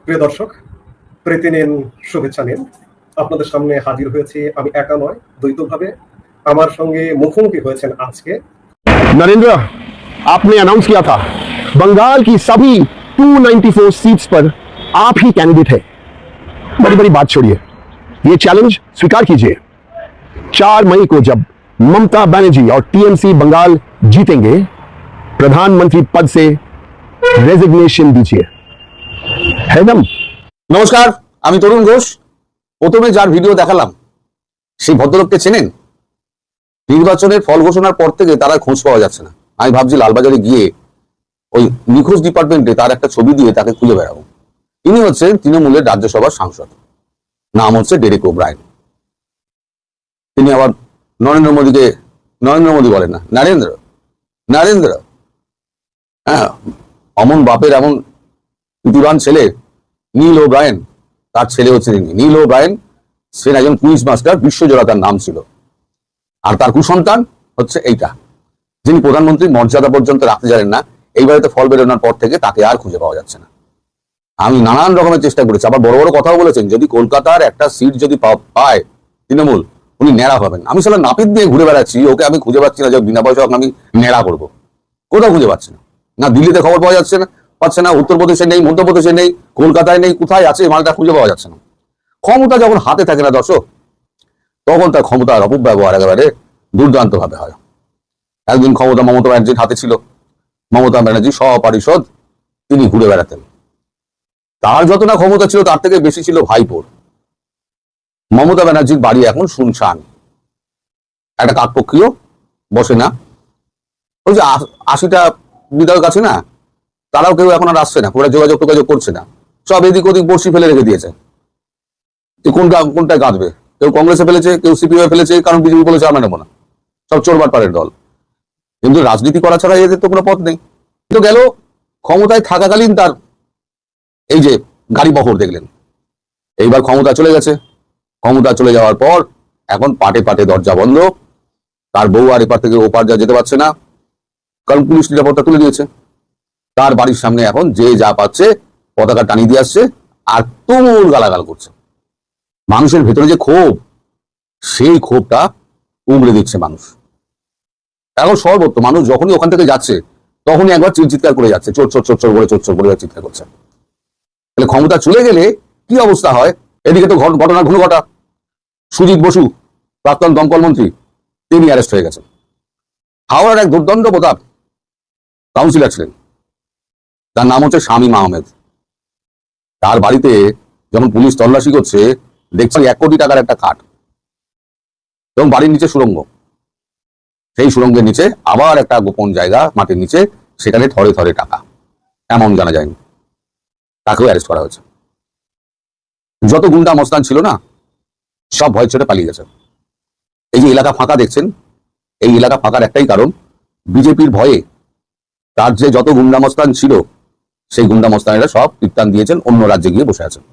প্রিয় দর্শক, প্রীতি নিন, শুভেচ্ছা নিন। আপনাদের সামনে হাজির হয়েছি আমি একা নয়, দ্বৈতভাবে। আমার সঙ্গে মুখোমুখি হয়েছেন আজকে नरेंद्र, आपने अनाउंस किया था बंगाल की सभी 294 सीट्स पर आप ही कैंडिडेट है। बड़ी बड़ी बात छोड़िए, ये चैलेंज स्वीकार कीजिए। 4 मई को जब ममता बनर्जी और टीएमसी बंगाल जीतेंगे, प्रधानमंत्री पद से रेजिग्नेशन दीजिए। है ना? নমস্কার, আমি তরুণ ঘোষ। প্রথমে যার ভিডিও দেখালাম সেই ভদ্রলোককে চেনেন? নির্বাচনের ফল ঘোষণার পর থেকে তারা খোঁজ পাওয়া যাচ্ছে না। আমি ভাবছি লালবাজারে গিয়ে ওই নিখোঁজ ডিপার্টমেন্টে তার একটা ছবি দিয়ে তাকে খুঁজে বেড়াবো। ইনি হচ্ছেন তৃণমূলের রাজ্যসভার সাংসদ, নাম হচ্ছে ডেরেক ওব্রায়েন। তিনি আবার নরেন্দ্র মোদী বলেন না, নরেন্দ্র। হ্যাঁ, অমন বাপের এমন প্রতিভান ছেলে নীল ওব্রায়েন, তার ছেলে হচ্ছে নীল ওব্রায়েন। সে একজন কুইজ মাস্টার, বিশ্বজোড়া তার নাম ছিল। আর তার কুসন্তান হচ্ছে এইটা, যিনি প্রধানমন্ত্রীর মর্যাদা পর্যন্ত রাখতে জানেন না। এইবারে ফল বেরোনোর পর থেকে তাকে আর খুঁজে পাওয়া যাচ্ছে না। আমি নানান রকমের চেষ্টা করেছি, আবার বড় বড় কথাও বলেছেন, যদি কলকাতার একটা সিট যদি পায় তৃণমূল, উনি ন্যাড়া হবেন। আমি সালা নাপিত দিয়ে ঘুরে বেড়াচ্ছি, ওকে আমি খুঁজে পাচ্ছি না যে বিনা পয়সা আমি ন্যাড়া করবো। কোথাও খুঁজে পাচ্ছি না। না দিল্লিতে খবর পাওয়া যাচ্ছে না, উত্তরপ্রদেশে নেই, মধ্যপ্রদেশে নেই, কলকাতায় নেই, কোথায় আছে মালটা খুঁজে পাওয়া যাচ্ছে না। ক্ষমতা যখন হাতে থাকে না দর্শক, তখন তার ক্ষমতার অপব্যবহার একেবারে দুর্দান্ত ভাবে হয়। একদিন ক্ষমতা মমতা ব্যানার্জির হাতে ছিল, মমতা ব্যানার্জি সপরিষদ তিনি ঘুরে বেড়াতেন। তার যত না ক্ষমতা ছিল তার থেকে বেশি ছিল ভাইপোর। মমতা ব্যানার্জির বাড়ি এখন শুনশান, একটা কাকপক্ষীয় বসে না। ওই যে 80টা বিধায়ক আছে না, তারাও কেউ এখন আর আসছে না, ওরা যোগাযোগ করছে না। সব এদিক ওদিক বর্ষি ফেলে রেখে দিয়েছে। কোনটায় কাঁদবে? কেউ কংগ্রেসে ফেলেছে, কেউ সিপিআই ফেলেছে, কারণ বিজেপি বলেছে আমরা নেবো না। সব চোরবাটপাড়ের দল। কিন্তু রাজনীতি করা ছাড়া এদের তো কোনো পথ নেই। তো গেল ক্ষমতায় থাকাকালীন তার এই যে গাড়ি বহর দেখলেন। এইবার ক্ষমতা চলে গেছে, ক্ষমতা চলে যাওয়ার পর এখন পাটে পাটে দরজা বন্ধ। তার বউ আর এপার থেকে ওপার যেতে পারছে না, কারণ পুলিশ নিরাপত্তা তুলে দিয়েছে। তার বাড়ির সামনে এখন যে যা পাচ্ছে পতাকা টানিয়ে দিয়ে আসছে আর তুমুল গালাগাল করছে। মানুষের ভেতরে যে ক্ষোভ, সেই ক্ষোভটা উগড়ে দিচ্ছে মানুষ। এখন সর্বত্র মানুষ যখনই ওখান থেকে যাচ্ছে তখনই একবার চিৎকার করে যাচ্ছে, চোর চোর চোর চোর করে চোর চোর করে চিৎকার করছে। তাহলে ক্ষমতা চলে গেলে কি অবস্থা হয়? এদিকে তো ঘটনা ঘন ঘটা। সুজিত বসু, প্রাক্তন দমকল মন্ত্রী, তিনি অ্যারেস্ট হয়ে গেছেন। হাওড়ার এক দুর্দণ্ড প্রতাপ কাউন্সিলর ছিলেন, তার নাম হচ্ছে শামীম আহমেদ। তার বাড়িতে যখন পুলিশ তল্লাশি করছে, দেখছে 1 কোটি টাকার একটা কাঠ এবং বাড়ির নিচে সুড়ঙ্গ। সেই সুড়ঙ্গের নিচে আবার একটা গোপন জায়গা মাটির নিচে, সেখানে থরে থরে টাকা, এমন জানা যায়নি। তাকেও অ্যারেস্ট করা হয়েছে। যত গুন্ডা মস্তান ছিল না, সব ভয় ছেড়ে পালিয়ে গেছে। এই যে এলাকা ফাঁকা দেখছেন, এই এলাকা ফাঁকার একটাই কারণ, বিজেপির ভয়ে তার যে যত গুন্ডা মস্তান ছিল, সেই গুন্ডা মস্তানেরা সব কীর্তান দিয়েছেন, অন্য রাজ্যে গিয়ে বসে আছেন।